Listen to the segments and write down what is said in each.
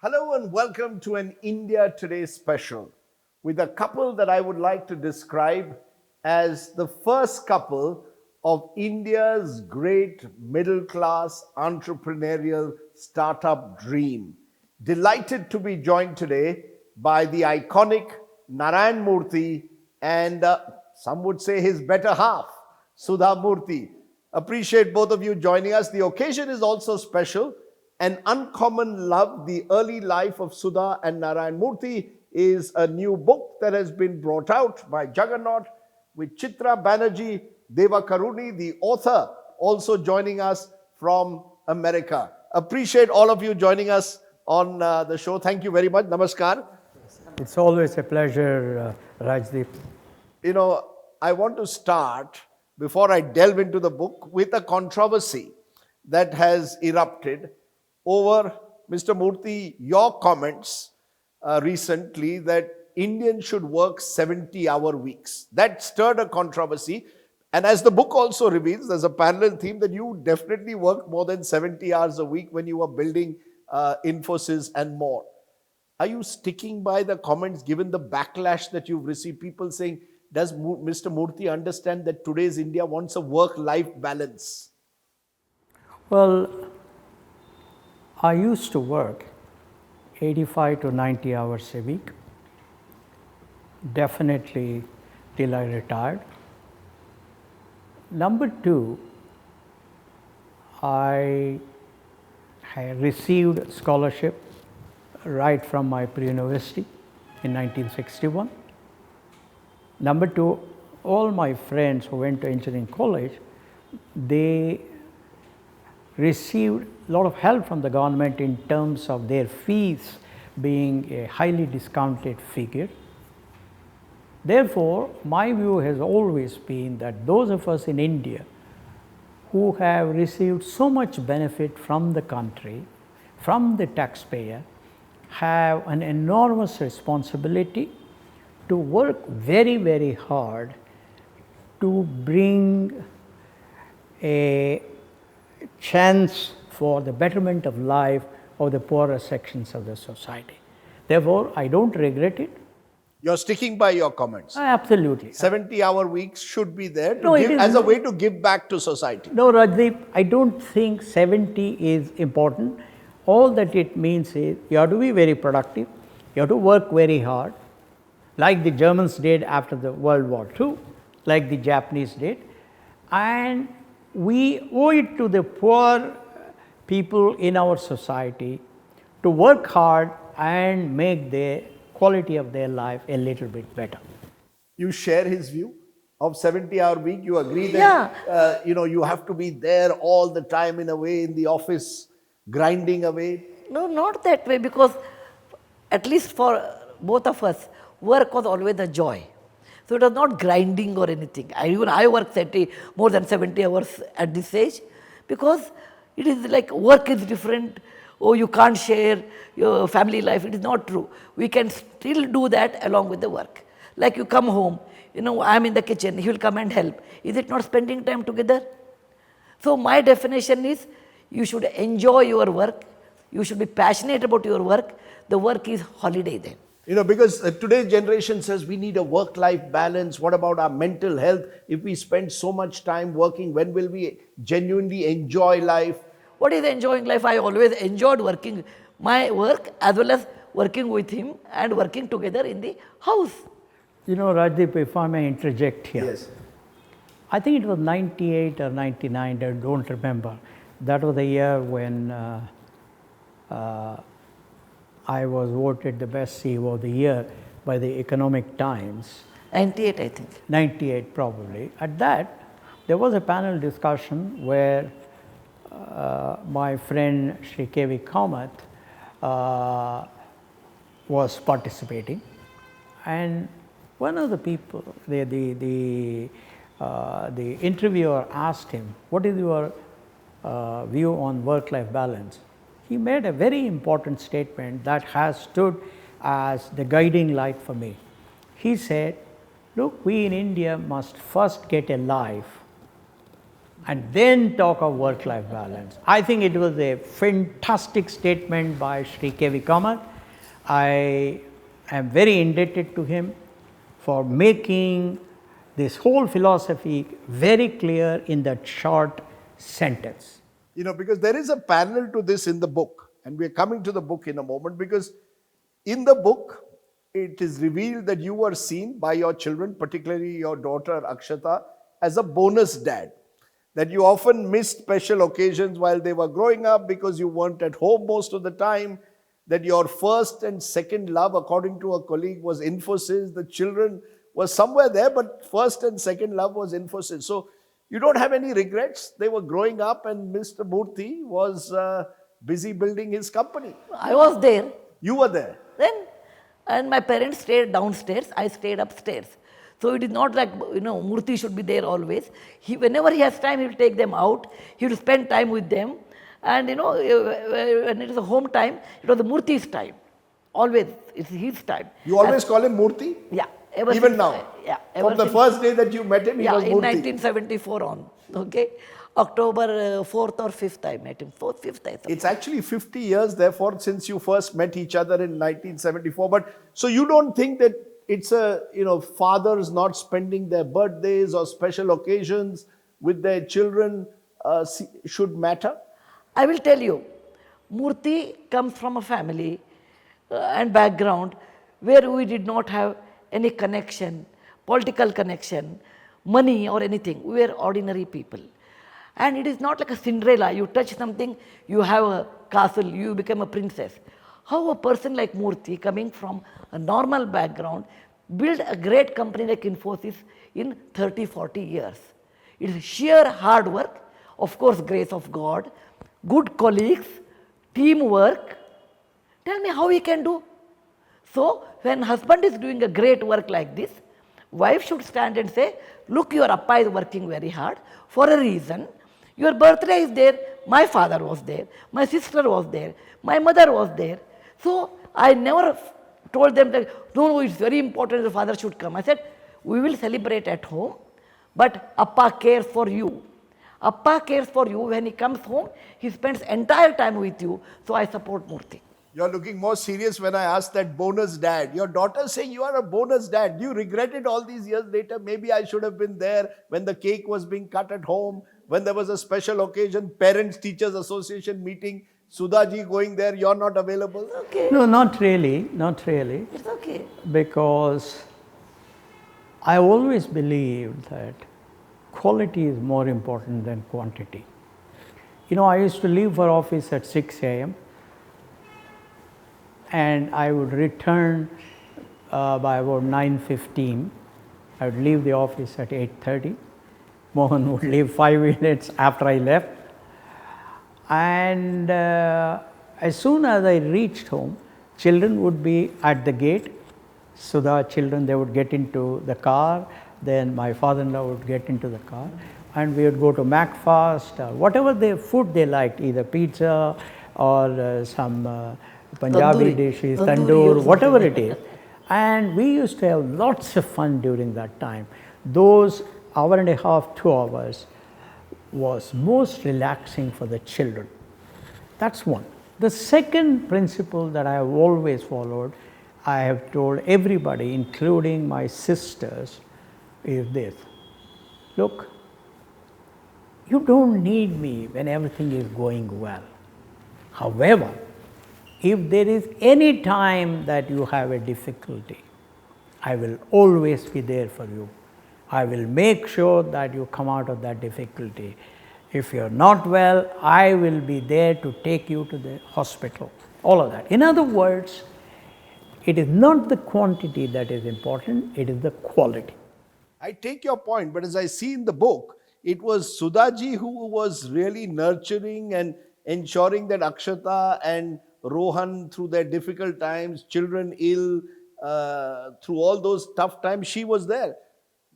Hello and welcome to an India Today special with a couple that I would like to describe as the first couple of India's great middle class entrepreneurial startup dream. Delighted to be joined today by the iconic Narayan Murthy and some would say his better half, Sudha Murty. Appreciate both of you joining us. The occasion is also special. An Uncommon Love, the early life of Sudha and Narayan Murthy, is a new book that has been brought out by Juggernaut with Chitra Banerjee Devakaruni, the author, also joining us from America. Appreciate all of you joining us on the show. Thank you very much. Namaskar. It's always a pleasure, Rajdeep. You know, I want to start, before I delve into the book, with a controversy that has erupted over, Mr. Murthy, your comments recently that Indians should work 70-hour weeks. That stirred a controversy. And as the book also reveals, there's a parallel theme that you definitely worked more than 70 hours a week when you were building Infosys and more. Are you sticking by the comments given the backlash that you've received? People saying, does Mr. Murthy understand that today's India wants a work-life balance? Well, I used to work 85 to 90 hours a week, definitely till I retired. Number two, I received scholarship right from my pre-university in 1961. Number two, all my friends who went to engineering college, they received a lot of help from the government in terms of their fees being a highly discounted figure. Therefore, my view has always been that those of us in India who have received so much benefit from the country, from the taxpayer, have an enormous responsibility to work very, very hard to bring a chance for the betterment of life of the poorer sections of the society. Therefore, I don't regret it. You're sticking by your comments. Absolutely. 70-hour weeks should be there to give, as a way to give back to society. No, Rajdeep, I don't think 70 is important. All that it means is you have to be very productive, you have to work very hard, like the Germans did after the World War II, like the Japanese did, and we owe it to the poor people in our society to work hard and make the quality of their life a little bit better. You share his view of 70-hour week? You agree that you have to be there all the time in a way in the office, grinding away? No, not that way, because at least for both of us, work was always a joy. So it was not grinding or anything. Even I work more than 70 hours at this age, because it is like work is different. Oh, you can't share your family life. It is not true. We can still do that along with the work. Like you come home, I'm in the kitchen, he will come and help. Is it not spending time together? So my definition is, you should enjoy your work. You should be passionate about your work. The work is holiday then. Because today's generation says we need a work-life balance. What about our mental health? If we spend so much time working, when will we genuinely enjoy life? What is enjoying life? I always enjoyed working my work as well as working with him and working together in the house. Rajdeep, if I may interject here. Yes. I think it was 98 or 99, I don't remember. That was the year when I was voted the best CEO of the year by the Economic Times. 98, I think. 98, probably. At that, there was a panel discussion where my friend Shri K.V. Kamath was participating, and one of the people, the interviewer asked him, "What is your view on work-life balance?" He made a very important statement that has stood as the guiding light for me. He said, "Look, we in India must first get a life, and then talk of work-life balance. I think it was a fantastic statement by Sri K.V. Kamath. I am very indebted to him for making this whole philosophy very clear in that short sentence. You know, because there is a parallel to this in the book, and we are coming to the book in a moment, because in the book, it is revealed that you were seen by your children, particularly your daughter Akshata, as a bonus dad. That you often missed special occasions while they were growing up because you weren't at home most of the time. That your first and second love, according to a colleague, was Infosys. The children were somewhere there, but first and second love was Infosys. So you don't have any regrets. They were growing up and Mr. Murthy was busy building his company. I was there. You were there. Then, and my parents stayed downstairs, I stayed upstairs. So it is not like, Murthy should be there always. Whenever he has time, he will take them out. He will spend time with them. And when it is a home time, it was the Murthy's time. Always, it's his time. You always call him Murthy? Yeah. Even now? Yeah. From the first day that you met him, he was in Murthy? 1974 on, okay? October 4th or 5th I met him, 4th, 5th I thought. It's actually 50 years, therefore, since you first met each other in 1974. But so you don't think that it's fathers not spending their birthdays or special occasions with their children should matter? I will tell you, Murthy comes from a family and background where we did not have any connection, political connection, money or anything. We were ordinary people. And it is not like a Cinderella, you touch something, you have a castle, you become a princess. How a person like Murthy, coming from a normal background, build a great company like Infosys in 30, 40 years. It is sheer hard work, of course grace of God, good colleagues, teamwork. Tell me how he can do. So when husband is doing a great work like this, wife should stand and say, look, your appa is working very hard for a reason. Your birthday is there, my father was there, my sister was there, my mother was there. So I never told them that, no, it's very important the father should come. I said, we will celebrate at home, but appa cares for you. Appa cares for you. When he comes home, he spends entire time with you. So I support Murthy. You're looking more serious when I asked that bonus dad. Your daughter saying you are a bonus dad. Do you regret it all these years later? Maybe I should have been there when the cake was being cut at home, when there was a special occasion, Parents Teachers Association meeting, Sudha ji going there, you're not available? Okay. No, not really, not really. It's okay. Because I always believed that quality is more important than quantity. I used to leave for office at 6 a.m. and I would return by about 9:15. I would leave the office at 8:30. Mohan would leave 5 minutes after I left. And as soon as I reached home, children would be at the gate. Sudha children, they would get into the car. Then my father-in-law would get into the car. And we would go to McFast or whatever food they liked, either pizza or some Punjabi dishes, tandoor, whatever it is. And we used to have lots of fun during that time. Those hour and a half, 2 hours was most relaxing for the children. That's one. The second principle that I have always followed, I have told everybody, including my sisters, is this. Look, you don't need me when everything is going well. However, if there is any time that you have a difficulty, I will always be there for you. I will make sure that you come out of that difficulty. If you are not well, I will be there to take you to the hospital. All of that. In other words, it is not the quantity that is important, it is the quality. I take your point, but as I see in the book, it was Sudhaji who was really nurturing and ensuring that Akshata and Rohan, through their difficult times, children ill, through all those tough times, she was there.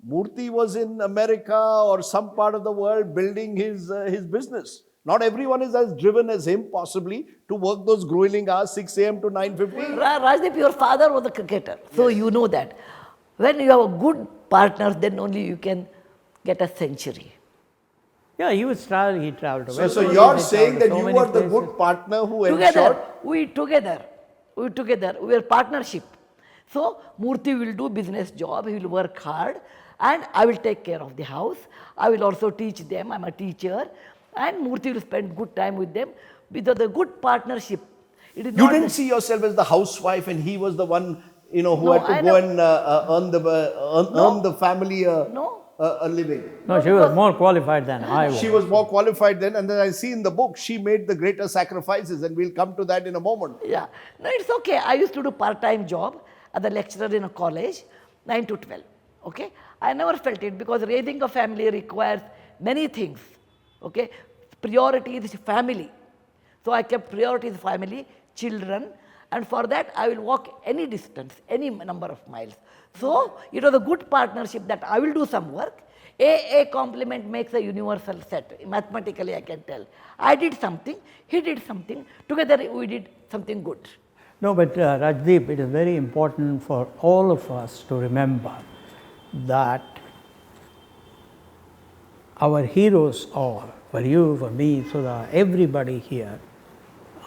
Murthy was in America or some part of the world building his business. Not everyone is as driven as him, possibly, to work those grueling hours, 6 a.m. to 9:15. Rajdeep, your father was a cricketer, so you know that. When you have a good partner, then only you can get a century. Yeah, he was travel. He traveled to So, West so Indies, you're he saying traveled that to so you many were the places. good partner who Together, ensured. we were partnership. So Murthy will do business job, he will work hard, and I will take care of the house. I will also teach them, I'm a teacher, and Murthy will spend good time with them. With the good partnership. It is You not didn't that, see yourself as the housewife and he was the one, who no, had to I go know, and earn the no, family no, a living. No, no, she was because more qualified than I was. She was more qualified then, and then I see in the book she made the greater sacrifices, and we'll come to that in a moment. yeah, no, it's okay. I used to do part-time job as a lecturer in a college, 9 to 12. Okay, I never felt it because raising a family requires many things. Okay, priority is family. So I kept priority is family, children, and for that I will walk any distance, any number of miles. So it was a good partnership that I will do some work. A complement makes a universal set. Mathematically, I can tell. I did something, he did something. Together, we did something good. No, but Rajdeep, it is very important for all of us to remember that our heroes are, for you, for me, Sudha, everybody here,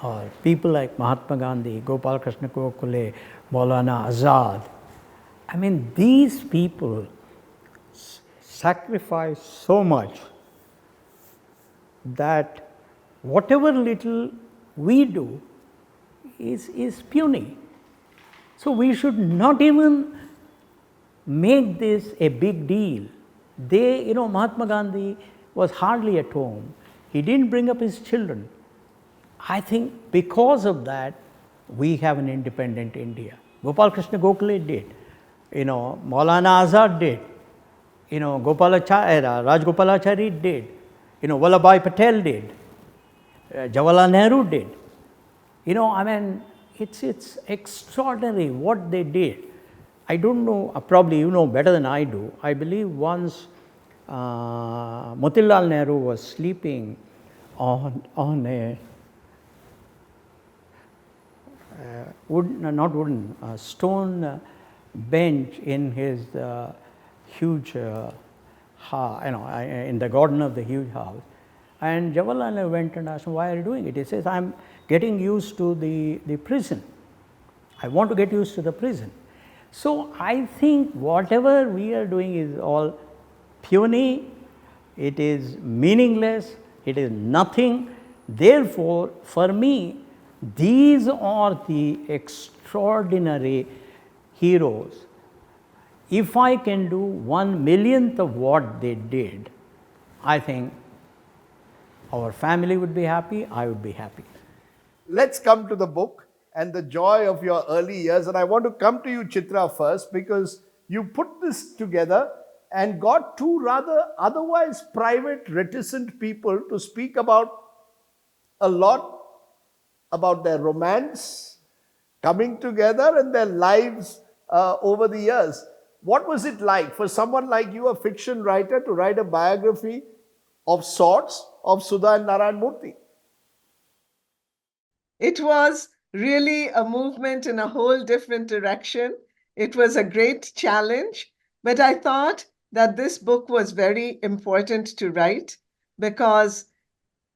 are people like Mahatma Gandhi, Gopal Krishna Gokhale, Maulana Azad. I mean, these people sacrifice so much that whatever little we do is puny. So we should not even make this a big deal. Mahatma Gandhi was hardly at home. He didn't bring up his children. I think because of that, we have an independent India. Gopal Krishna Gokhale did. Maulana Azad did. Rajgopalachari did. Vallabhbhai Patel did. Jawaharlal Nehru did. It's extraordinary what they did. I don't know, probably you know better than I do. I believe once Motilal Nehru was sleeping on a stone bench in his huge, in the garden of the huge house. And Jawaharlal Nehru went and asked him, why are you doing it? He says, I'm getting used to the prison. I want to get used to the prison. So I think whatever we are doing is all puny, it is meaningless, it is nothing. Therefore, for me, these are the extraordinary heroes. If I can do 1/1,000,000th of what they did, I think our family would be happy, I would be happy. Let's come to the book and the joy of your early years. And I want to come to you, Chitra, first, because you put this together and got two rather otherwise private, reticent people to speak about a lot about their romance, coming together, and their lives over the years. What was it like for someone like you, a fiction writer, to write a biography of sorts of Sudha and Narayan Murthy? It was really a movement in a whole different direction. It was a great challenge, but I thought that this book was very important to write because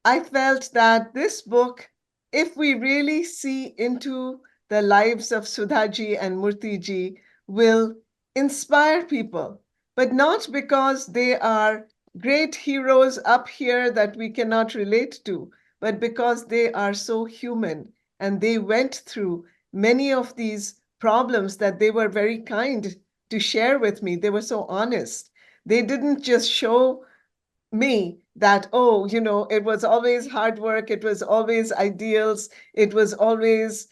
I felt that this book, if we really see into the lives of Sudhaji and Murthyji, will inspire people, but not because they are great heroes up here that we cannot relate to, but because they are so human and they went through many of these problems that they were very kind to share with me. They were so honest. They didn't just show me that, oh, it was always hard work, it was always ideals, it was always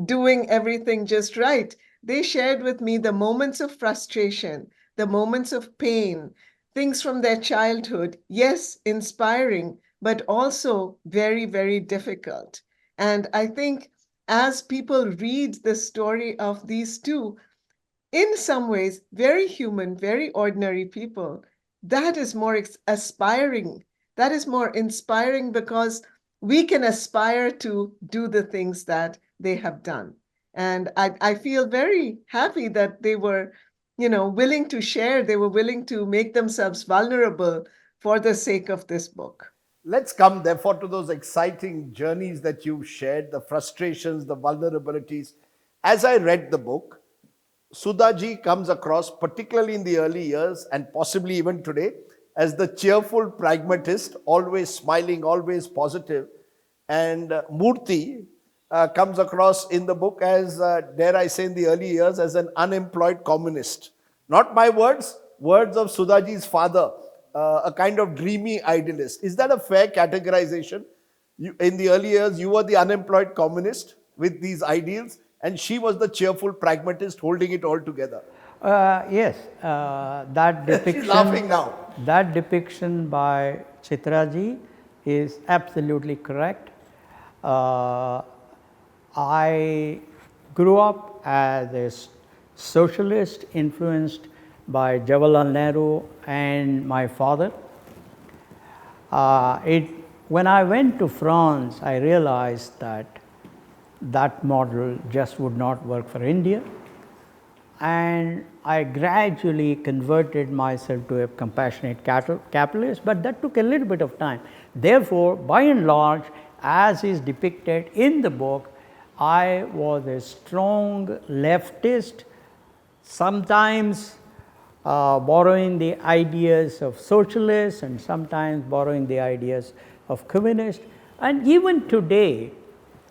doing everything just right. They shared with me the moments of frustration, the moments of pain, things from their childhood. Yes, inspiring, but also very, very difficult. And I think as people read the story of these two, in some ways, very human, very ordinary people, that is more aspiring. That is more inspiring because we can aspire to do the things that they have done. And I feel very happy that they were, willing to share. They were willing to make themselves vulnerable for the sake of this book. Let's come, therefore, to those exciting journeys that you've shared, the frustrations, the vulnerabilities. As I read the book, Sudhaji comes across, particularly in the early years and possibly even today, as the cheerful pragmatist, always smiling, always positive. And Murthy comes across in the book as, dare I say, in the early years, as an unemployed communist. Not my words, words of Sudhaji's father, a kind of dreamy idealist. Is that a fair categorization? In the early years, you were the unemployed communist with these ideals, and she was the cheerful pragmatist holding it all together. Yes, that depiction. She's laughing now. That depiction by Chitraji is absolutely correct. I grew up as a socialist influenced by Jawaharlal Nehru and my father. When I went to France, I realized that that model just would not work for India, and I gradually converted myself to a compassionate capitalist, but that took a little bit of time. Therefore, by and large, as is depicted in the book, I was a strong leftist, sometimes borrowing the ideas of socialists and sometimes borrowing the ideas of communists. And even today,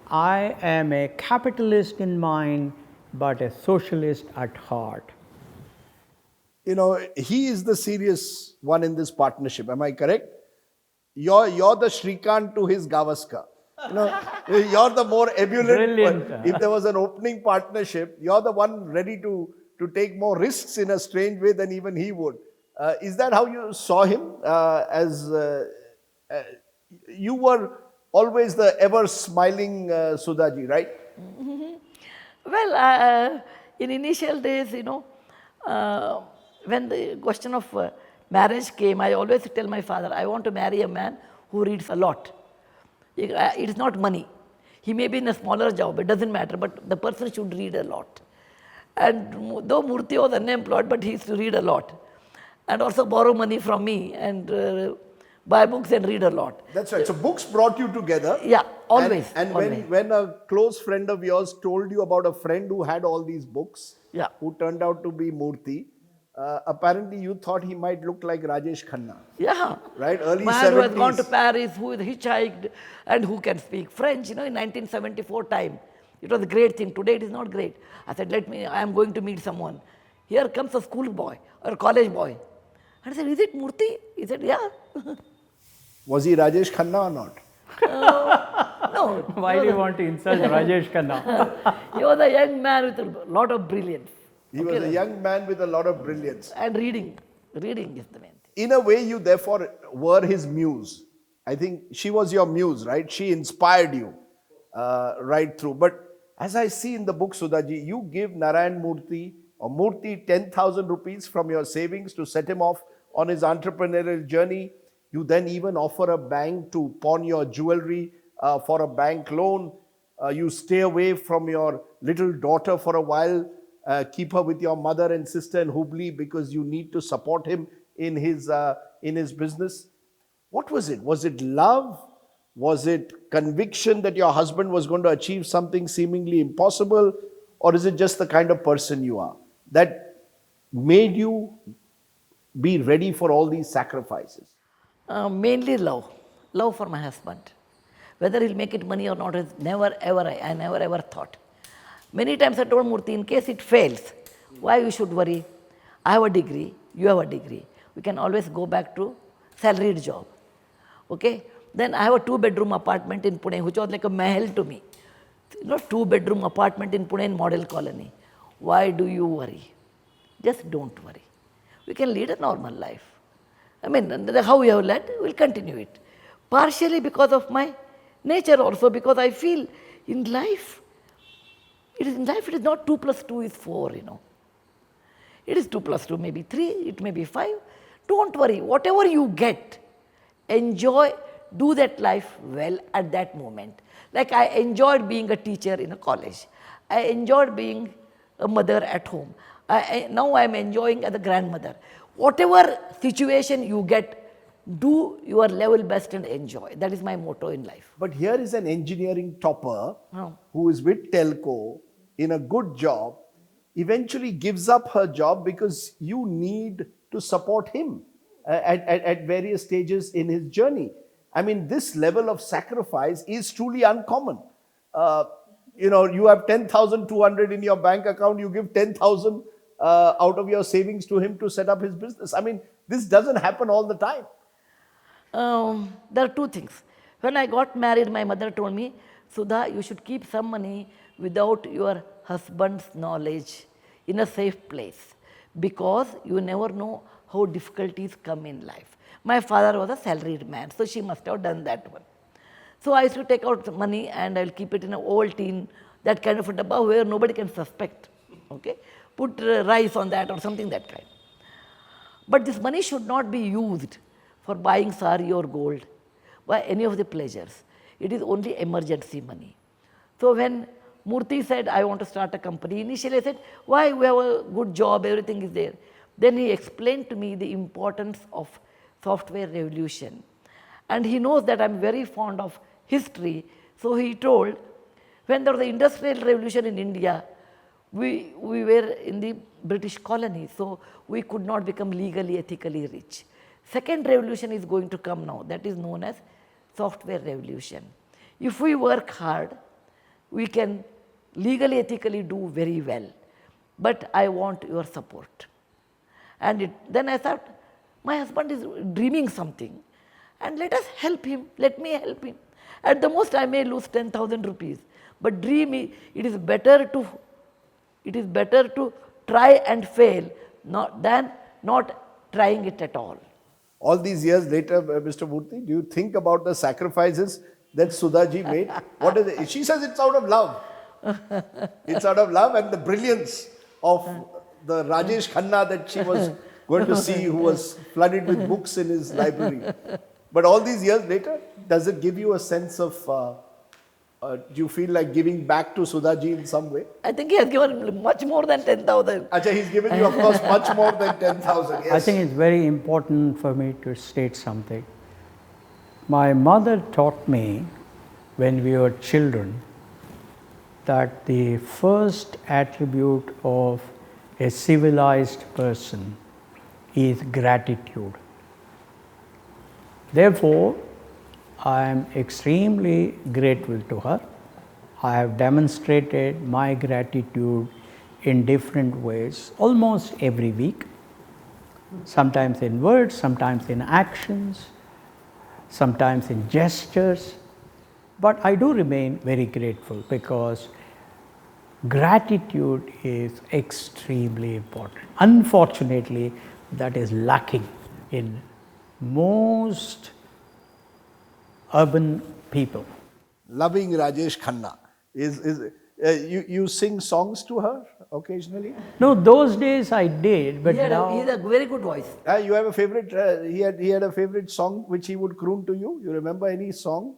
I am a capitalist in mind, but a socialist at heart. You know, he is the serious one in this partnership. Am I correct? You're the Shrikant to his Gavaskar. You know, you're the more ebullient. Brilliant. If there was an opening partnership, you're the one ready to take more risks in a strange way than even he would. Is that how you saw him? You were always the ever smiling Sudhaji, right? Well, in initial days, when the question of marriage came, I always tell my father, I want to marry a man who reads a lot. It is not money. He may be in a smaller job, it doesn't matter, but the person should read a lot. And though Murthy was unemployed, but he used to read a lot. And also borrow money from me and buy books and read a lot. That's right. So books brought you together. Yeah, always. And always. when a close friend of yours told you about a friend who had all these books, Yeah. who turned out to be Murthy, apparently you thought he might look like Rajesh Khanna. Yeah. Right, early Man 70s. who has gone to Paris, who has hitchhiked, and who can speak French, in 1974 time. It was a great thing. Today it is not great. I said, I am going to meet someone. Here comes a school boy or a college boy. And I said, is it Murthy? He said, yeah. Was he Rajesh Khanna or not? No. Why do you want to insult Rajesh Khanna? He was a young man with a lot of brilliance. He was a young man with a lot of brilliance. And reading. Reading is the main thing. In a way, you therefore were his muse. I think she was your muse, right? She inspired you right through. But as I see in the book, Sudhaji, you give Narayan Murthy or Murthy 10,000 rupees from your savings to set him off on his entrepreneurial journey. You then even offer a bank to pawn your jewelry for a bank loan. You stay away from your little daughter for a while, keep her with your mother and sister in Hubli because you need to support him in his business. What was it? Was it love? Was it conviction that your husband was going to achieve something seemingly impossible? Or is it just the kind of person you are that made you be ready for all these sacrifices? Mainly love. Love for my husband. Whether he'll make it money or not is never ever, I never ever thought. Many times I told Murthy, in case it fails, why you should worry? I have a degree, you have a degree. We can always go back to salaried job. Okay? Then I have a 2-bedroom apartment in Pune, which was like a mahal to me. 2-bedroom apartment in Pune in model colony. Why do you worry? Just don't worry. We can lead a normal life. I mean, how we have led, we'll continue it. Partially because of my nature also, because I feel in life, it is not 2 plus 2 is 4, It is 2 plus 2, maybe 3, it may be 5. Don't worry, whatever you get, enjoy, do that life well at that moment. Like I enjoyed being a teacher in a college. I enjoyed being a mother at home. Now I am enjoying as a grandmother. Whatever situation you get, do your level best and enjoy. That is my motto in life. But here is an engineering topper Oh. who is with telco in a good job, eventually gives up her job because you need to support him at various stages in his journey. I mean, this level of sacrifice is truly uncommon. You have 10,200 in your bank account, you give 10,000 out of your savings to him to set up his business. I mean, this doesn't happen all the time. There are two things. When I got married, my mother told me, Sudha, you should keep some money without your husband's knowledge in a safe place, because you never know how difficulties come in life. My father was a salaried man, so she must have done that one. So I used to take out money and I'll keep it in an old tin, that kind of a dabba where nobody can suspect. Okay? Put rice on that or something that kind. But this money should not be used for buying sari or gold, by any of the pleasures. It is only emergency money. So when Murthy said, I want to start a company, initially I said, why? We have a good job, everything is there. Then he explained to me the importance of software revolution. And he knows that I'm very fond of history. So he told, when there was the industrial revolution in India, we were in the British colony, so we could not become legally, ethically rich. Second revolution is going to come now, that is known as software revolution. If we work hard, we can legally, ethically do very well. But I want your support. And then I thought, my husband is dreaming something, and let us help him, let me help him. At the most I may lose 10,000 rupees, but it is better to try and fail than not trying it at all. All these years later, Mr. Murthy, do you think about the sacrifices that Sudhaji made? What is it? She says it's out of love. It's out of love and the brilliance of the Rajesh Khanna that she was going to see, who was flooded with books in his library. But all these years later, does it give you a sense of, do you feel like giving back to Sudhaji in some way? I think he has given much more than 10,000. Acha, he's given you, of course, much more than 10,000. Yes. I think it's very important for me to state something. My mother taught me when we were children that the first attribute of a civilized person is gratitude. Therefore, I am extremely grateful to her. I have demonstrated my gratitude in different ways almost every week, sometimes in words, sometimes in actions, sometimes in gestures. But I do remain very grateful because gratitude is extremely important. Unfortunately, that is lacking in most urban people. Loving Rajesh Khanna. You sing songs to her occasionally? No, those days I did, but He had now a very good voice. You have a favorite, he had a favorite song which he would croon to you? You remember any song?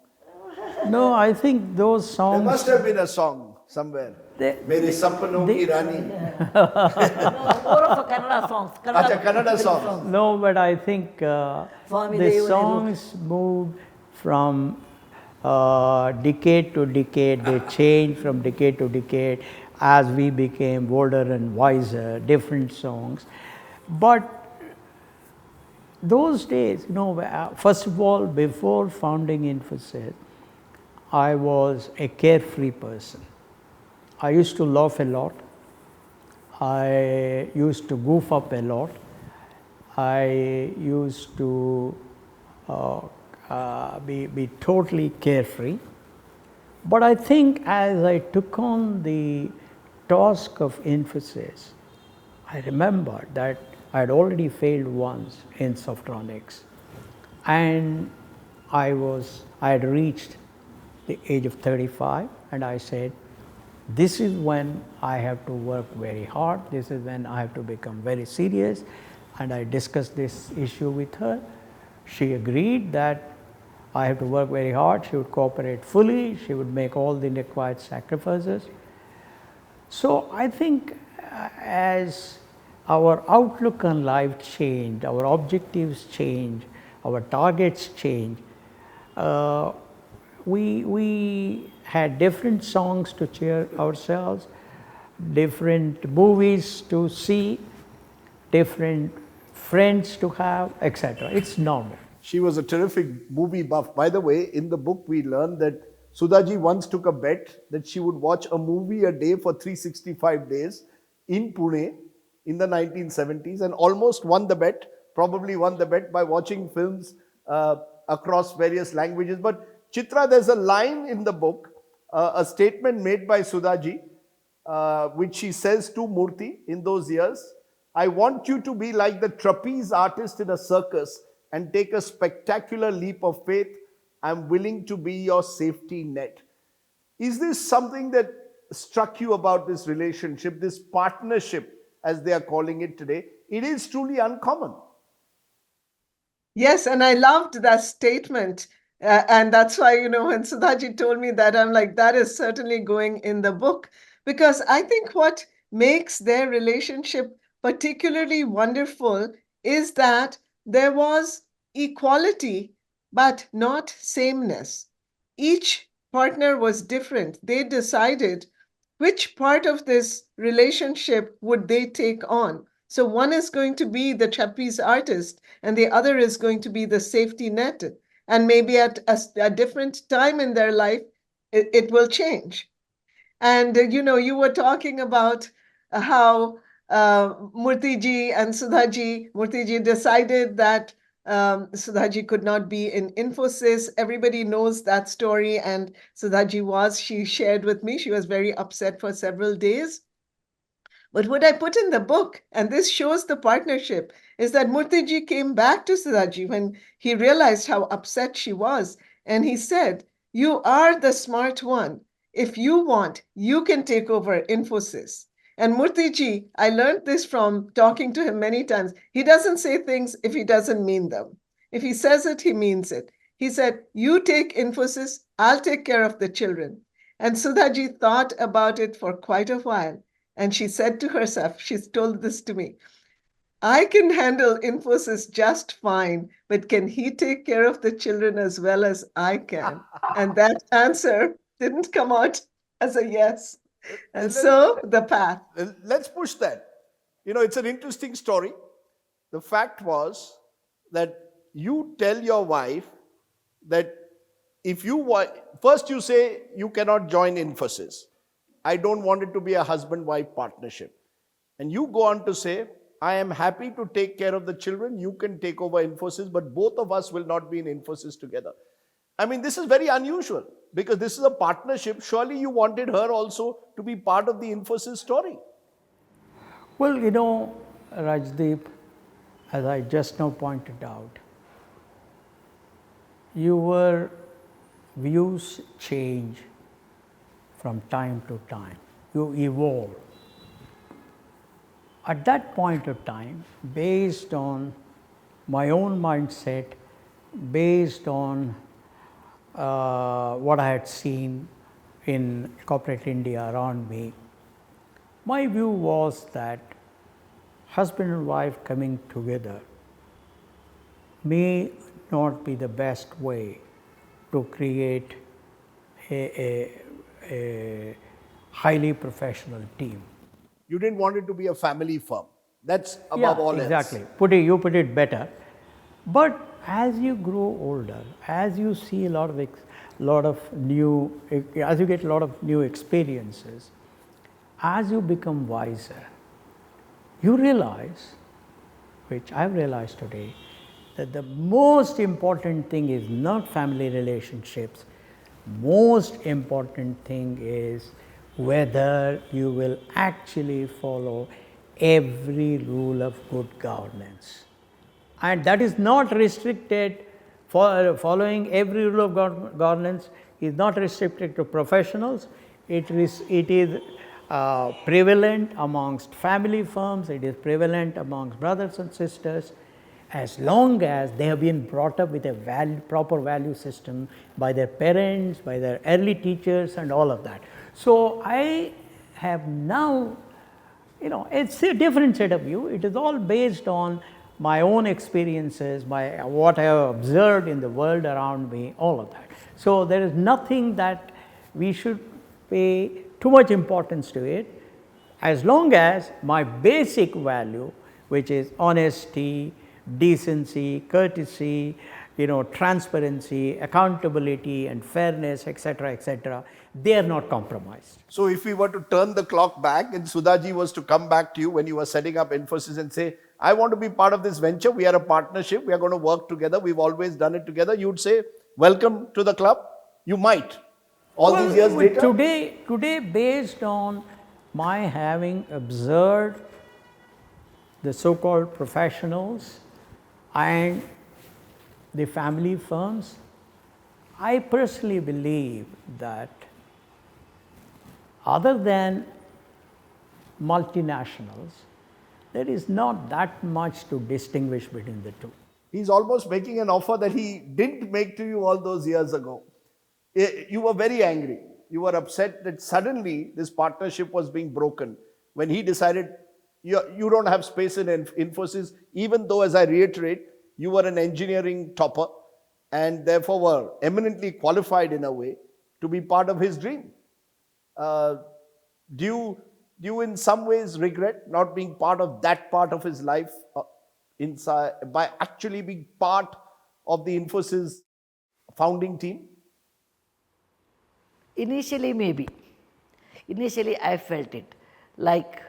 no, I think those There songs. must have been a song somewhere. Mere Sapno Ki Rani. More of a Kannada songs. Acha, Kannada songs. No, but I think Swami the Devani songs moved from decade to decade. They changed from decade to decade as we became older and wiser, different songs. But those days, first of all, before founding Infosys, I was a carefree person. I used to laugh a lot. I used to goof up a lot. I used to be totally carefree. But I think as I took on the task of Infosys, I remembered that I had already failed once in Softronics, and I had reached the age of 35, and I said, this is when I have to work very hard, this is when I have to become very serious. And I discussed this issue with her. She agreed that I have to work very hard, she would cooperate fully, she would make all the required sacrifices. So I think as our outlook on life changed, our objectives changed, our targets change. We had different songs to cheer ourselves, different movies to see, different friends to have, etc. It's normal. She was a terrific movie buff. By the way, in the book, we learned that Sudhaji once took a bet that she would watch a movie a day for 365 days in Pune in the 1970s and almost won the bet, probably won the bet by watching films across various languages. But Chitra, there's a line in the book, a statement made by Sudhaji, which she says to Murthy in those years. I want you to be like the trapeze artist in a circus and take a spectacular leap of faith. I'm willing to be your safety net. Is this something that struck you about this relationship, this partnership, as they are calling it today? It is truly uncommon. Yes, and I loved that statement. And that's why, when Sudhaji told me that, I'm like, that is certainly going in the book. Because I think what makes their relationship particularly wonderful is that there was equality, but not sameness. Each partner was different. They decided which part of this relationship would they take on. So one is going to be the trapeze artist, and the other is going to be the safety net. And maybe at a different time in their life, it will change. And, you were talking about how Murthy ji and Murthy ji decided that Sudhaji could not be in Infosys. Everybody knows that story. And she shared with me, she was very upset for several days. But what I put in the book, and this shows the partnership, is that Murthy came back to Sudhaji when he realized how upset she was. And he said, you are the smart one. If you want, you can take over Infosys. And Murthy, I learned this from talking to him many times. He doesn't say things if he doesn't mean them. If he says it, he means it. He said, you take Infosys, I'll take care of the children. And Sudhaji thought about it for quite a while. And she said to herself, she's told this to me, I can handle Infosys just fine, but can he take care of the children as well as I can? And that answer didn't come out as a yes. And so the path. Let's push that. It's an interesting story. The fact was that you tell your wife that if first you say you cannot join Infosys. I don't want it to be a husband-wife partnership. And you go on to say, I am happy to take care of the children. You can take over Infosys, but both of us will not be in Infosys together. I mean, this is very unusual because this is a partnership. Surely you wanted her also to be part of the Infosys story. Well, Rajdeep, as I just now pointed out, your views change from time to time. You evolve. At that point of time, based on my own mindset, based on what I had seen in corporate India around me, my view was that husband and wife coming together may not be the best way to create a highly professional team. You didn't want it to be a family firm. That's above all else. Exactly. You put it better. But as you grow older, as you see as you get a lot of new experiences, as you become wiser, you realize, which I've realized today, that the most important thing is not family relationships. Most important thing is whether you will actually follow every rule of good governance. And that is not restricted, following every rule of governance is not restricted to professionals. It is prevalent amongst family firms, it is prevalent amongst brothers and sisters, as long as they have been brought up with a proper value system by their parents, by their early teachers and all of that. So I have now, it's a different set of view. It is all based on my own experiences, what I have observed in the world around me, all of that. So there is nothing that we should pay too much importance to it, as long as my basic value, which is honesty, decency, courtesy, transparency, accountability and fairness, etc., they are not compromised. So if we were to turn the clock back and Sudhaji was to come back to you when you were setting up Infosys and say, I want to be part of this venture, we are a partnership, we are going to work together, we've always done it together, you'd say, welcome to the club? You might. All these years later? Today, based on my having observed the so-called professionals and the family firms, I personally believe that other than multinationals, there is not that much to distinguish between the two. He's almost making an offer that he didn't make to you all those years ago. You were very angry. You were upset that suddenly this partnership was being broken when he decided you don't have space in Infosys, even though, as I reiterate, you were an engineering topper and therefore were eminently qualified in a way to be part of his dream. Do you in some ways regret not being part of that part of his life inside by actually being part of the Infosys founding team? Initially, maybe. Initially, I felt it like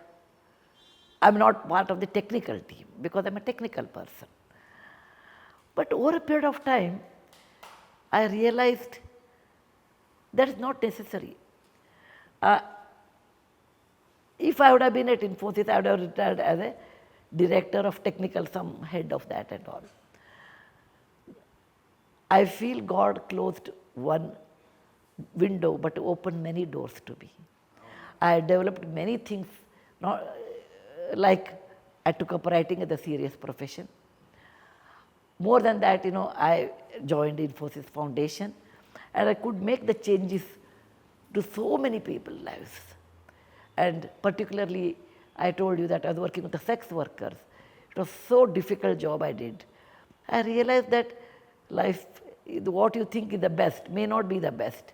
I'm not part of the technical team because I'm a technical person. But over a period of time, I realized that is not necessary. If I would have been at Infosys, I would have retired as a director of technical, some head of that and all. I feel God closed one window but opened many doors to me. I developed many things, like I took up writing as a serious profession. More than that, I joined Infosys Foundation and I could make the changes to so many people's lives. And particularly, I told you that I was working with the sex workers. It was so difficult job I did. I realized that life, what you think is the best may not be the best.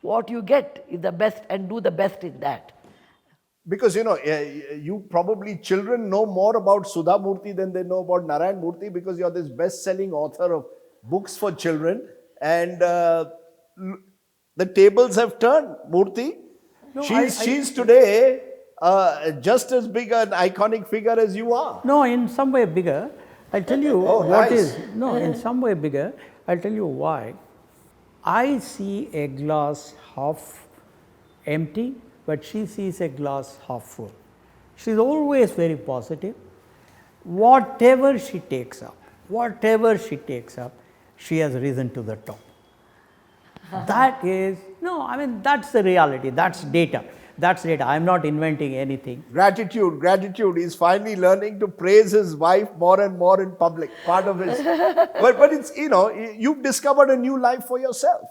What you get is the best and do the best in that. Because, you probably, children know more about Sudha Murty than they know about Narayan Murthy because you're this best-selling author of books for children. And the tables have turned, Murthy. No, she's today just as big an iconic figure as you are. No, in some way bigger. I'll tell you nice. in some way bigger. I'll tell you why. I see a glass half empty, but she sees a glass half full. She's always very positive. Whatever she takes up, she has risen to the top. That is, that's the reality, that's data. I'm not inventing anything. Gratitude. He's finally learning to praise his wife more and more in public. Part of his, but it's, you've discovered a new life for yourself.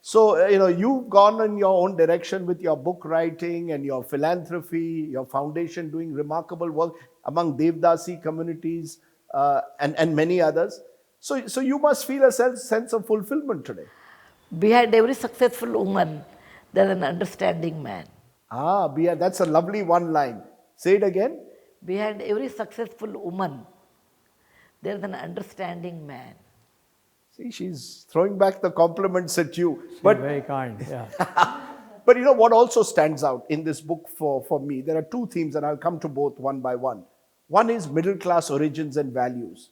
So, you've gone in your own direction with your book writing and your philanthropy, your foundation doing remarkable work among Devdasi communities and many others. So you must feel a sense of fulfillment today. Behind every successful woman, there's an understanding man. That's a lovely one line. Say it again. Behind every successful woman, there's an understanding man. See, she's throwing back the compliments at you. She's very kind, yeah. But what also stands out in this book for me, there are two themes and I'll come to both one by one. One is middle class origins and values.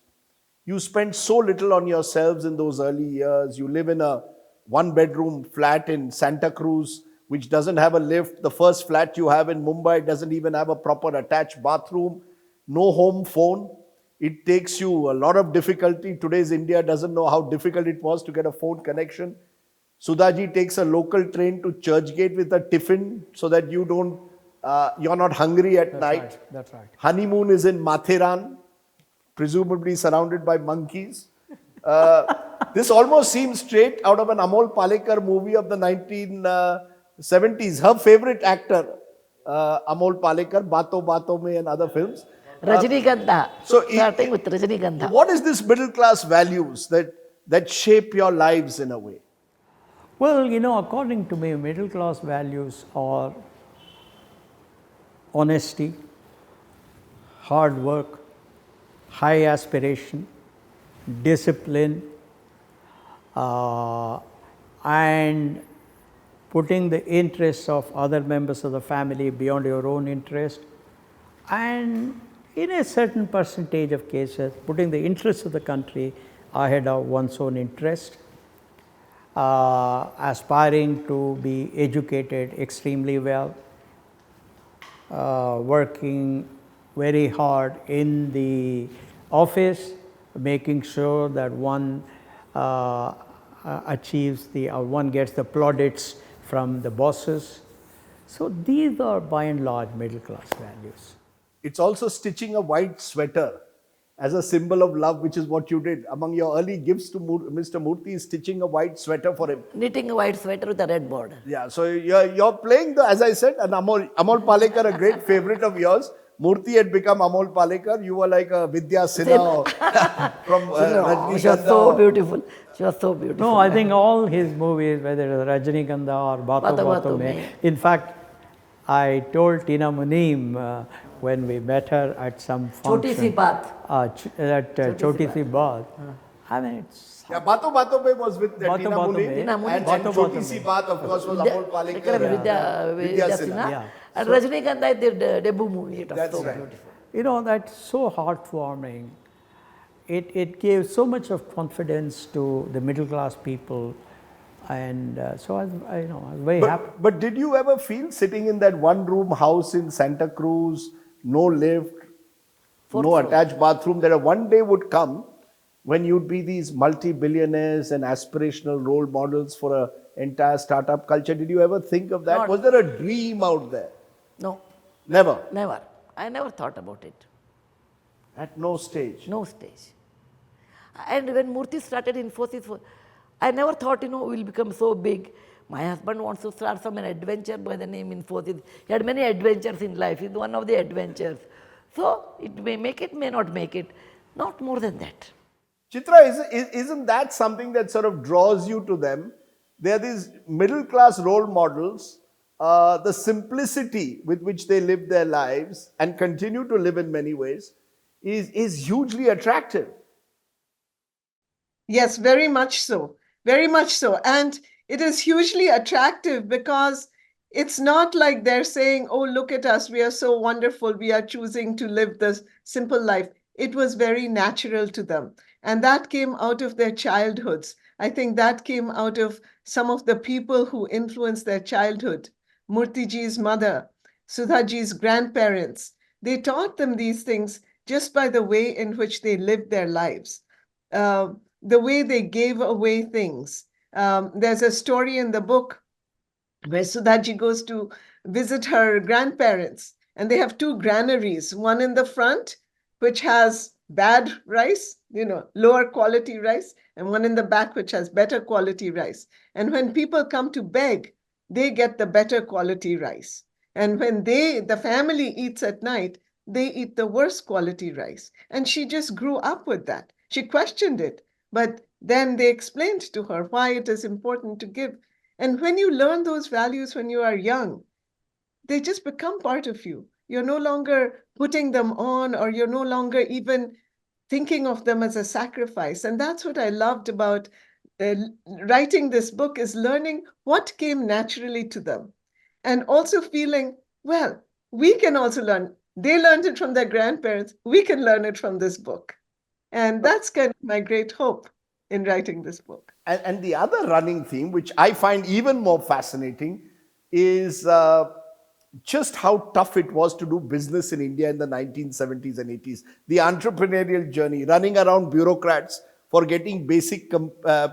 You spent so little on yourselves in those early years. You live in a one-bedroom flat in Santa Cruz, which doesn't have a lift. The first flat you have in Mumbai doesn't even have a proper attached bathroom. No home phone. It takes you a lot of difficulty. Today's India doesn't know how difficult it was to get a phone connection. Sudhaji takes a local train to Churchgate with a tiffin so that you're not hungry at night. Right, that's right. Honeymoon is in Mathiran, presumably surrounded by monkeys. This almost seems straight out of an Amol Palekar movie of the 1970s. Her favorite actor, Amol Palekar, Baaton Baaton Mein and other films. Rajnikantha. So Starting with Rajnikantha. what is this middle class values that shape your lives in a way? Well, according to me, middle class values are honesty, hard work, high aspiration, discipline, and putting the interests of other members of the family beyond your own interest, and in a certain percentage of cases, putting the interests of the country ahead of one's own interest, aspiring to be educated extremely well, working very hard in the office, making sure that one achieves one gets the plaudits from the bosses. So these are by and large middle class values. It's also stitching a white sweater as a symbol of love, which is what you did. Among your early gifts to Mr. Murthy is stitching a white sweater for him. Knitting a white sweater with a red border. Yeah, so you're playing as I said, an Amol Palekar, a great favorite of yours. Murthy had become Amol Palekar. You were like a Vidya Sinha from Rajnikantha. She was so beautiful. She was so beautiful. No, I think all his movies, whether it was Rajnikantha or Bato Bato Mein. In fact, I told Tina Muneem when we met her at some function. Choti Si Baat. Choti Si Baat. I mean, it's... Yeah, Bato Bato Mein was with Bato Tina Bato Muneem. Mein. And Bato Choti Bato Si Mein. Baat, of course, was Amol Palekar. Vidya Sinha. Yeah. And Rajnikantha, I did debut movie. It was That's so right. beautiful. That's so heartwarming. It gave so much of confidence to the middle class people, and so I was very happy. But did you ever feel sitting in that one room house in Santa Cruz, no lift, Fourth no floor. attached bathroom, that one day would come when you'd be these multi-billionaires and aspirational role models for an entire startup culture? Did you ever think of that? Not- Was there a dream out there? No, Never. never. I never thought about it. At no stage. No stage. And when Murthy started Infosys, I never thought, we'll become so big. My husband wants to start some adventure by the name Infosys. He had many adventures in life. It's one of the adventures. So it may make it, may not make it. Not more than that. Chitra, isn't that something that sort of draws you to them? They are these middle class role models. The simplicity with which they live their lives and continue to live in many ways is hugely attractive. Yes, very much so. Very much so. And it is hugely attractive because it's not like they're saying, oh, look at us, we are so wonderful, we are choosing to live this simple life. It was very natural to them. And that came out of their childhoods. I think that came out of some of the people who influenced their childhood. Murthyji's mother, Sudhaji's grandparents, they taught them these things just by the way in which they lived their lives, the way they gave away things. There's a story in the book where Sudhaji goes to visit her grandparents, and they have two granaries, one in the front, which has bad rice, lower quality rice, and one in the back, which has better quality rice. And when people come to beg, they get the better quality rice. And when the family eats at night, they eat the worst quality rice. And she just grew up with that. She questioned it, but then they explained to her why it is important to give. And when you learn those values when you are young, they just become part of you. You're no longer putting them on, or you're no longer even thinking of them as a sacrifice. And that's what I loved about writing this book, is learning what came naturally to them. And also feeling, well, we can also learn. They learned it from their grandparents. We can learn it from this book. And that's kind of my great hope in writing this book. And the other running theme, which I find even more fascinating, is just how tough it was to do business in India in the 1970s and 80s. The entrepreneurial journey, running around bureaucrats for getting basic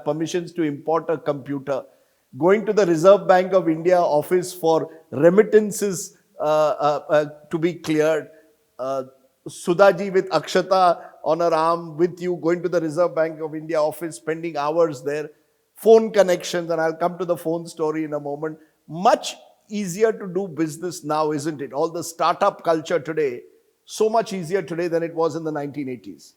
permissions to import a computer, going to the Reserve Bank of India office for remittances to be cleared, Sudhaji with Akshata on her arm with you, going to the Reserve Bank of India office, spending hours there, phone connections, and I'll come to the phone story in a moment. Much easier to do business now, isn't it? All the startup culture today so much easier today than it was in the 1980s?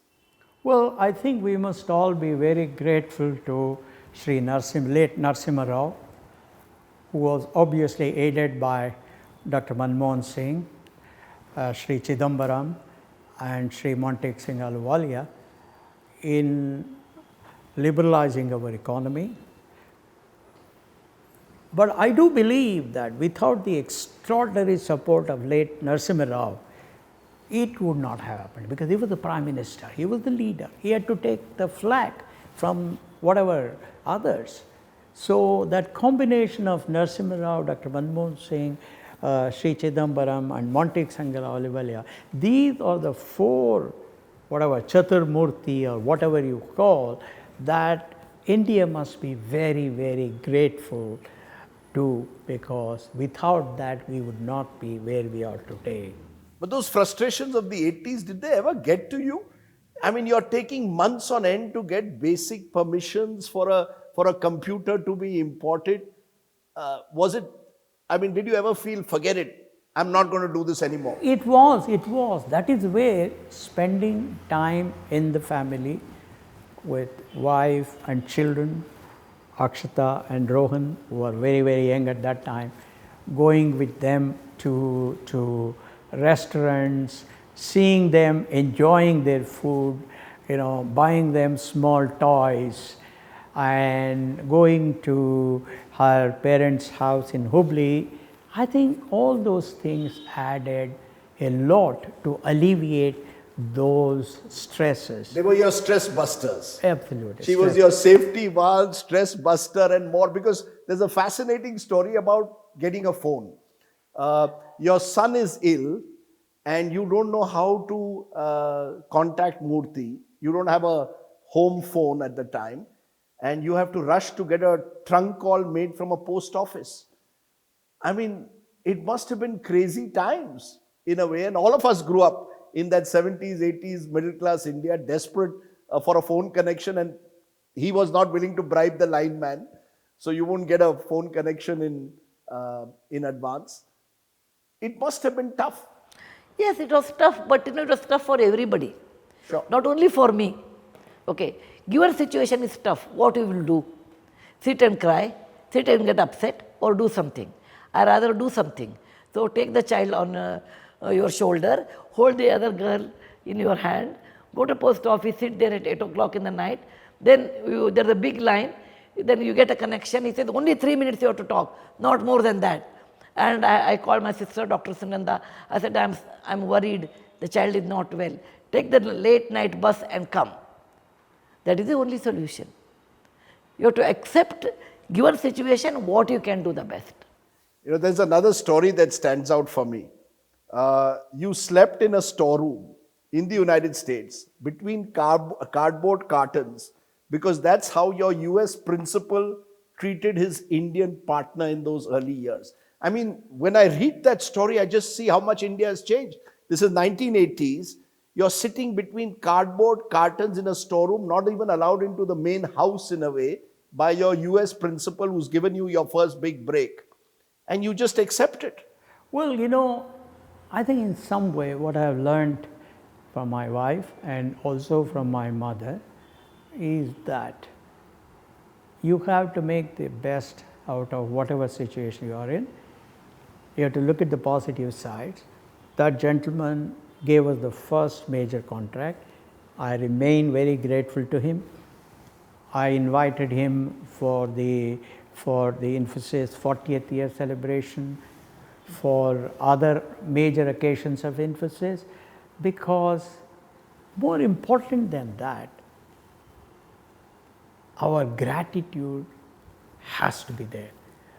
Well, I think we must all be very grateful to Sri late Narasimha Rao, who was obviously aided by Dr. Manmohan Singh, Sri Chidambaram and Sri Montek Singh Ahluwalia in liberalizing our economy. But I do believe that without the extraordinary support of late Narasimha Rao, it would not have happened, because he was the Prime Minister, he was the leader, he had to take the flack from whatever others. So that combination of Narasimha Rao, Dr. Manmohan Singh, Sri Chidambaram and Montek Singh Ahluwalia, these are the four, whatever, Chatur Murty or whatever you call, that India must be very, very grateful to, because without that we would not be where we are today. But those frustrations of the 80s, did they ever get to you? I mean, you're taking months on end to get basic permissions for a computer to be imported. Was it, I mean, did you ever feel, forget it, I'm not going to do this anymore? It was. That is where spending time in the family with wife and children, Akshata and Rohan, who were very, very young at that time, going with them to restaurants, seeing them enjoying their food, buying them small toys, and going to her parents' house in Hubli. I think all those things added a lot to alleviate those stresses. They were your stress busters. Absolutely. She was your safety valve, stress buster and more, because there's a fascinating story about getting a phone. Your son is ill and you don't know how to contact Murthy. You don't have a home phone at the time and you have to rush to get a trunk call made from a post office. I mean, it must have been crazy times in a way, and all of us grew up in that 70s, 80s, middle class India, desperate for a phone connection, and he was not willing to bribe the lineman, so you won't get a phone connection in advance. It must have been tough. Yes, it was tough, but it was tough for everybody. Sure. Not only for me. Okay, your situation is tough. What you will do? Sit and cry, sit and get upset, or do something. I rather do something. So take the child on your shoulder, hold the other girl in your hand, go to post office, sit there at 8 o'clock in the night. Then there's a big line. Then you get a connection. He says only 3 minutes you have to talk, not more than that. And I called my sister, Dr. Sunanda. I said, I'm worried. The child is not well. Take the late night bus and come. That is the only solution. You have to accept, given situation, what you can do the best. There's another story that stands out for me. You slept in a storeroom in the United States between cardboard cartons, because that's how your US principal treated his Indian partner in those early years. I mean, when I read that story, I just see how much India has changed. This is 1980s. You're sitting between cardboard cartons in a storeroom, not even allowed into the main house in a way, by your US principal who's given you your first big break. And you just accept it. Well, I think in some way what I have learned from my wife and also from my mother is that you have to make the best out of whatever situation you are in. You have to look at the positive sides. That gentleman gave us the first major contract. I remain very grateful to him. I invited him for the Infosys 40th year celebration, for other major occasions of Infosys, because more important than that, our gratitude has to be there.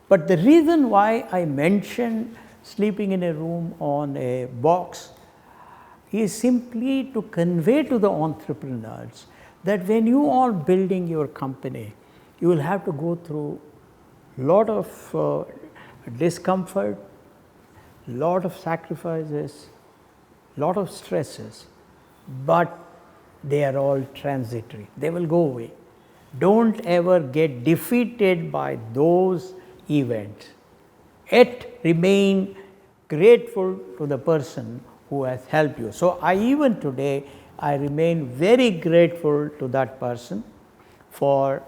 But the reason why I mentioned sleeping in a room on a box is simply to convey to the entrepreneurs that when you are building your company, you will have to go through a lot of discomfort, lot of sacrifices, lot of stresses, but they are all transitory. They will go away. Don't ever get defeated by those events. Yet remain grateful to the person who has helped you. So, even today, I remain very grateful to that person for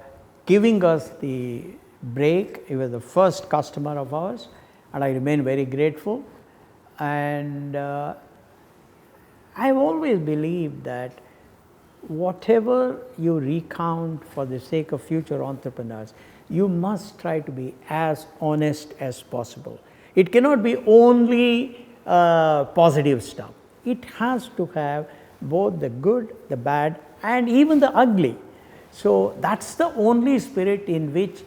giving us the break. He was the first customer of ours, and I remain very grateful. And I've always believed that whatever you recount for the sake of future entrepreneurs, you must try to be as honest as possible. It cannot be only positive stuff. It has to have both the good, the bad, and even the ugly. So, that's the only spirit in which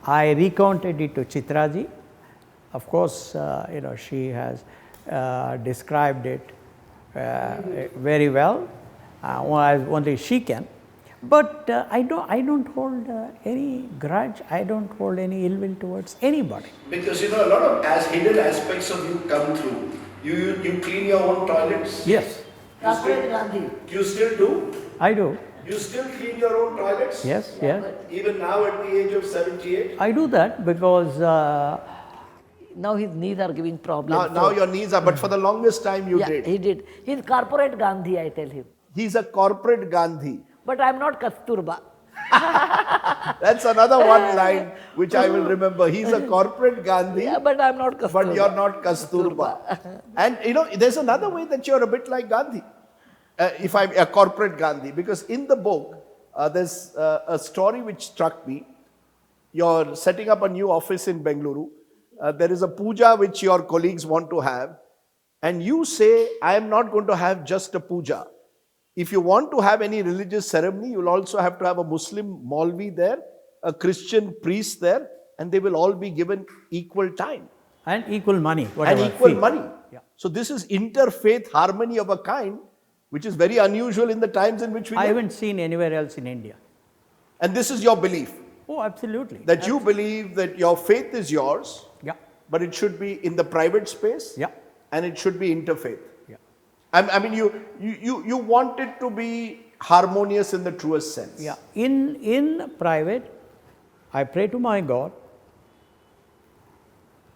I recounted it to Chitraji. Of course, she has described it very well, as only she can. But I don't hold any grudge. I don't hold any ill will towards anybody. Because a lot of hidden aspects of you come through. You clean your own toilets. Yes, You still do. I do. You still clean your own toilets. Yes, yes. Even now at the age of 78. I do that because Now his knees are giving problems. Now your knees are. But for the longest time you yeah, did. he did. He's corporate Gandhi, I tell him. He's a corporate Gandhi. But I'm not Kasturba. That's another one line which I will remember. He's a corporate Gandhi. Yeah, but I'm not Kasturba. But you're not Kasturba. And there's another way that you're a bit like Gandhi. If I'm a corporate Gandhi, because in the book, there's a story which struck me. You're setting up a new office in Bengaluru. There is a puja which your colleagues want to have. And you say, I am not going to have just a puja. If you want to have any religious ceremony, you'll also have to have a Muslim Maulvi there, a Christian priest there, and they will all be given equal time. and equal money, And whatever. equal fee. money. Yeah. So this is interfaith harmony of a kind, which is very unusual in the times in which we I live. haven't seen anywhere else in India. And this is your belief, Oh, absolutely. that you believe that your faith is yours, Yeah, but it should be in the private space, yeah, and it should be interfaith. yeah. I mean, you want it to be harmonious in the truest sense. Yeah. In private, I pray to my God.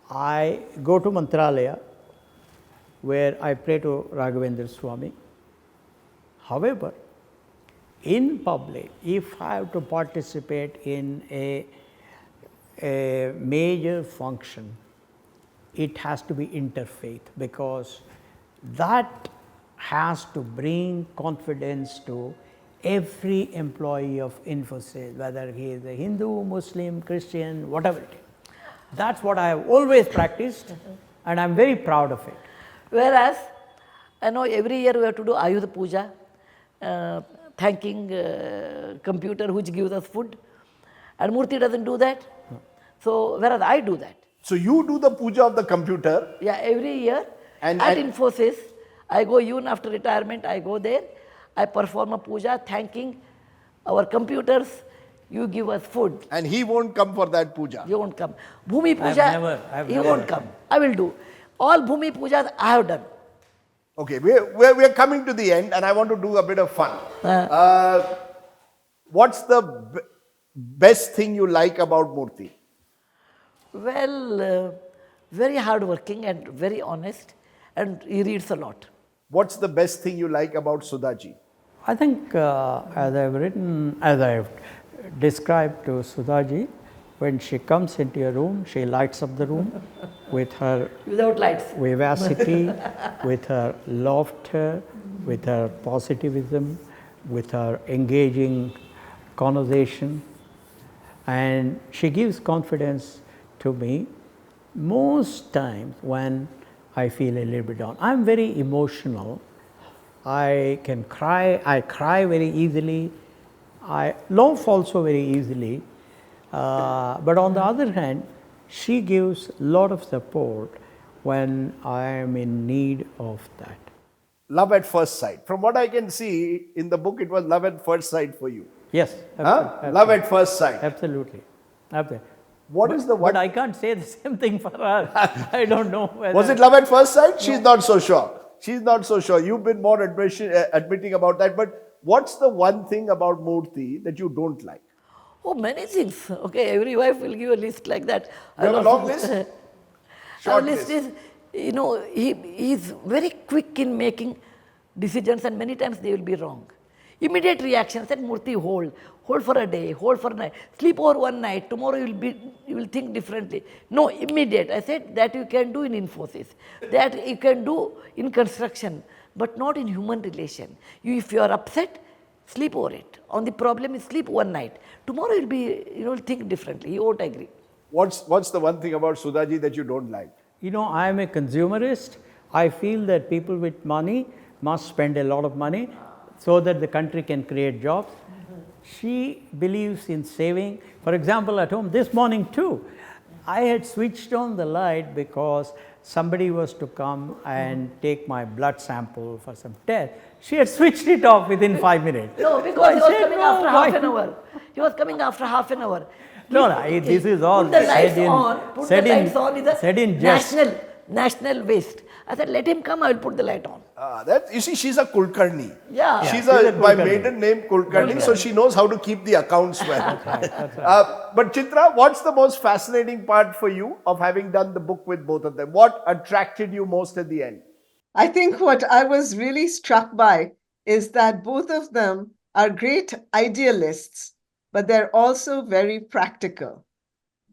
I go to Mantralaya, where I pray to Raghavendra Swami. However, in public, if I have to participate in a major function, it has to be interfaith, because that has to bring confidence to every employee of Infosys, whether he is a Hindu, Muslim, Christian, whatever it is. That's what I have always practiced, and I am very proud of it. Whereas, I know every year we have to do Ayudha Puja, thanking computer which gives us food. And Murthy doesn't do that. So, whereas I do that. So you do the puja of the computer. Yeah, every year And- at and- Infosys, I go even after retirement, I go there, I perform a puja thanking our computers, you give us food. And he won't come for that puja. You won't come. Bhumi Puja, I've he never won't come. I will do. All Bhumi Pujas I have done. Okay, we're coming to the end, and I want to do a bit of fun. What's the best thing you like about Murthy? Well, very hardworking and very honest, and he reads a lot. What's the best thing you like about Sudhaji? I think as I've described to Sudhaji, when she comes into a room, she lights up the room with her Without lights. vivacity, with her laughter, with her positivism, with her engaging conversation, and she gives confidence to me most times when I feel a little bit down. I'm very emotional. I cry very easily. I laugh also very easily. But on the other hand, she gives a lot of support when I am in need of that. Love at first sight. From what I can see in the book, it was love at first sight for you. Yes, Huh? Love at first sight. absolutely. Absolutely. What is the one? But I can't say the same thing for her. I don't know whether. Was it love at first sight? She's not so sure. She's not so sure. You've been more admitting about that. But what's the one thing about Murthy that you don't like? Oh, many things. Okay, every wife will give a list like that. You have a long list? Our Short list list. is you know, he is very quick in making decisions, and many times they will be wrong. Immediate reaction, I said, Murthy, hold for a day, hold for a night, sleep over one night, tomorrow you will think differently. No, immediate. I said that you can do in Infosys, that you can do in construction, but not in human relation. If you are upset, sleep over it. On the problem, you sleep one night. Tomorrow you'll think differently. You won't agree. What's the one thing about Sudhaji that you don't like? You know, I am a consumerist. I feel that people with money must spend a lot of money so that the country can create jobs. She believes in saving. For example, at home this morning too, I had switched on the light because somebody was to come and take my blood sample for some test. She had switched it off within 5 minutes. No, because he was coming after half an hour. He was coming after half an hour. This is all put the lights said in, on. Put said the in, lights on is a said in jest. national waste. I said, let him come, I will put the light on. You see, she's a Kulkarni. Yeah. She's a by Kulkarni. maiden name Kulkarni, so she knows how to keep the accounts well. That's right. But Chitra, what's the most fascinating part for you of having done the book with both of them? What attracted you most at the end? I think what I was really struck by is that both of them are great idealists, but they're also very practical.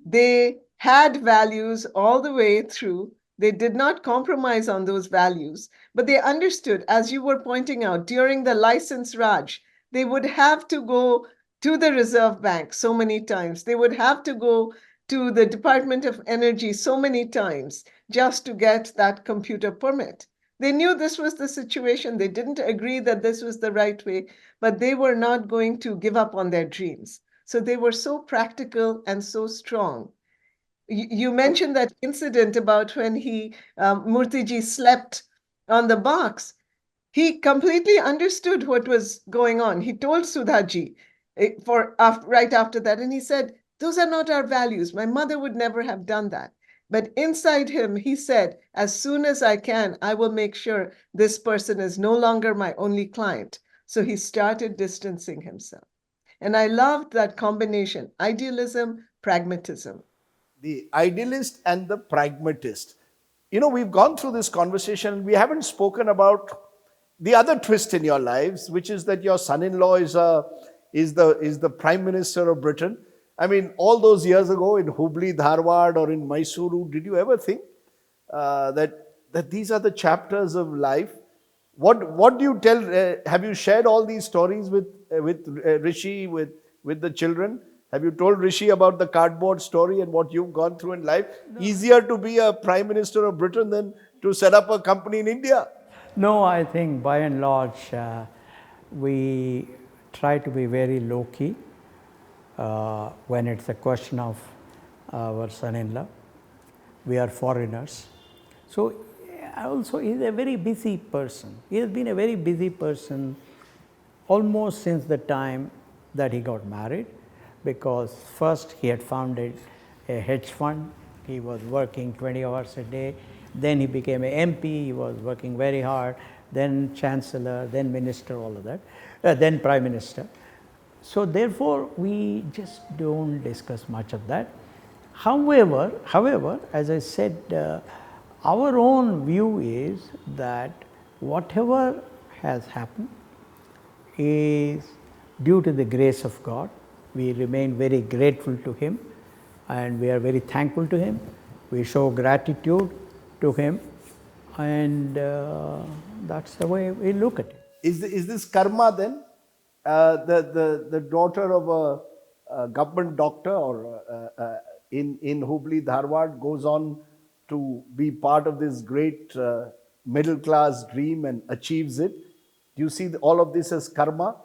They had values all the way through. They did not compromise on those values, but they understood, as you were pointing out, during the license Raj, they would have to go to the Reserve Bank so many times. They would have to go to the Department of Energy so many times just to get that computer permit. They knew this was the situation. They didn't agree that this was the right way, but they were not going to give up on their dreams. So they were so practical and so strong. You mentioned that incident about when Murthyji slept on the box. He completely understood what was going on. He told Sudhaji right after that, and he said, those are not our values. My mother would never have done that. But inside him, he said, as soon as I can, I will make sure this person is no longer my only client. So he started distancing himself. And I loved that combination, idealism, pragmatism. The idealist and the pragmatist. You know, we've gone through this conversation and we haven't spoken about the other twist in your lives, which is that your son-in-law is the Prime Minister of Britain. I mean, all those years ago in Hubli, Dharwad or in Mysuru, did you ever think that these are the chapters of life? What do you tell? Have you shared all these stories with Rishi, with the children? Have you told Rishi about the cardboard story and what you've gone through in life? No. Easier to be a Prime Minister of Britain than to set up a company in India? No, I think by and large, we try to be very low-key when it's a question of our son-in-law. We are foreigners. So also he's a very busy person. He has been a very busy person almost since the time that he got married, because first he had founded a hedge fund. He was working 20 hours a day. Then he became an MP. He was working very hard. Then Chancellor, then Minister, all of that. Then Prime Minister. So therefore, we just don't discuss much of that. However, as I said, our own view is that whatever has happened is due to the grace of God. We remain very grateful to Him and we are very thankful to Him. We show gratitude to Him, and that's the way we look at it. Is this karma then? The daughter of a government doctor or in Hubli, Dharwad goes on to be part of this great middle class dream and achieves it. Do you see all of this as karma?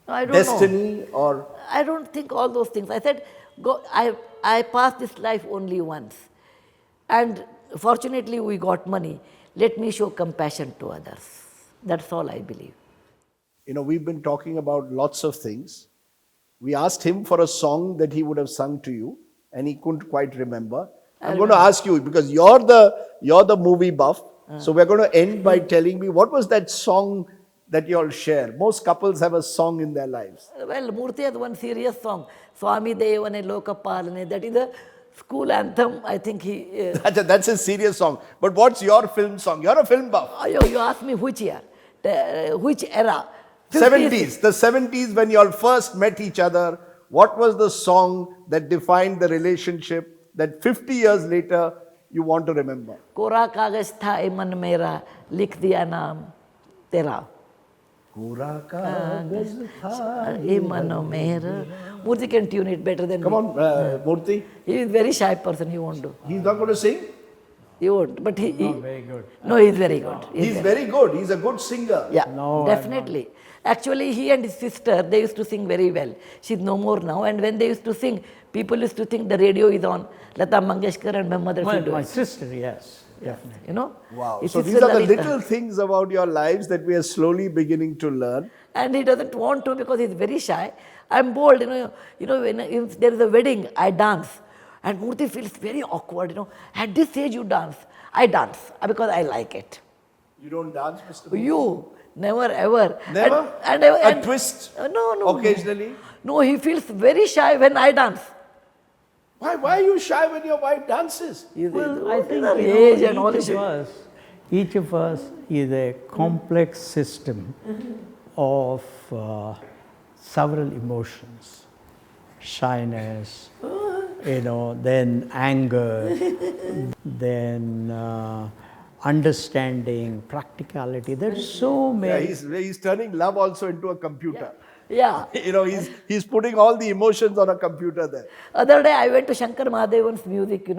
No, I don't Destiny know. or? I don't think all those things. I said, I passed this life only once. And fortunately, we got money. Let me show compassion to others. That's all I believe. You know, we've been talking about lots of things. We asked him for a song that he would have sung to you, and he couldn't quite remember. I'm going to ask you, because you're the movie buff. So we're going to end by telling me, what was that song that you all share? Most couples have a song in their lives. Well, Murthy has one serious song, Swami Devane Lokapalane. That is a School anthem, I think he. That's a serious song. But what's your film song? You're a film buff. You asked me which year, which era? 70s. The 70s when you all first met each other. What was the song that defined the relationship that 50 years later you want to remember? कोरा कागज था ए मन मेरा लिख दिया नाम तेरा Kura kagaz tha ए मन मेरा. Murthy can tune it better than Come me. on, Murthy. He is very shy person, he won't do. He's not going to sing? He won't, but he Very good. no, he's very good. He's very good. He's a good singer. Yeah, No, I'm definitely. Actually, he and his sister, they used to sing very well. She's no more now. And when they used to sing, people used to think the radio is on. Lata Mangeshkar and my mother should do My it. sister, yes, definitely. You know? Wow. His So sister these are the Lalita. little things about your lives that we are slowly beginning to learn. And he doesn't want to because he's very shy. I'm bold, when if there is a wedding, I dance. And Murthy feels very awkward, At this age you dance. I dance because I like it. You don't dance, Mr. Murthy? You, never ever. Never? And A twist? No. Occasionally? No, he feels very shy when I dance. Why are you shy when your wife dances? Well, I think age and all this. each of us is a complex system of several emotions. Shyness, then anger, then understanding, practicality. There's so Yeah, many. he's turning love also into a computer. Yeah. He's putting all the emotions on a computer there. Other day I went to Shankar Mahadevan's music,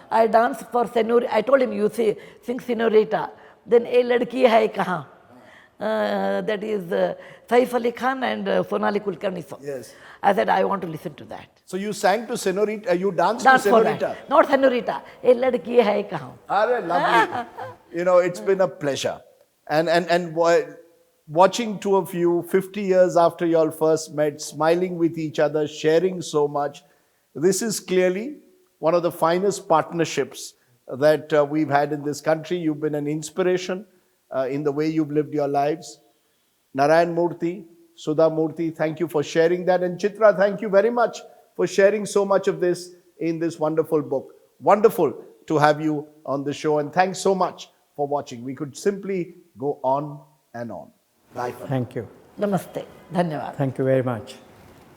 I danced for Senorita. I told him, you sing Senorita. Then A Ladki Hai Kahan. That is Saif Ali Khan and Sonali Kulkarni song. Yes. I said, I want to listen to that. So you sang to Senorita, you danced Dance to for Senorita. that. Not Senorita. A Ladki Hai Kahan. Are lovely. It's been a pleasure. And watching two of you 50 years after you all first met, smiling with each other, sharing so much. This is clearly one of the finest partnerships that we've had in this country. You've been an inspiration in the way you've lived your lives. Narayan Murthy, Sudha Murthy, thank you for sharing that. And Chitra, thank you very much for sharing so much of this in this wonderful book. Wonderful to have you on the show. And thanks so much for watching. We could simply go on and on. Bye. Thank you. Namaste. Dhanyavad. Thank you very much.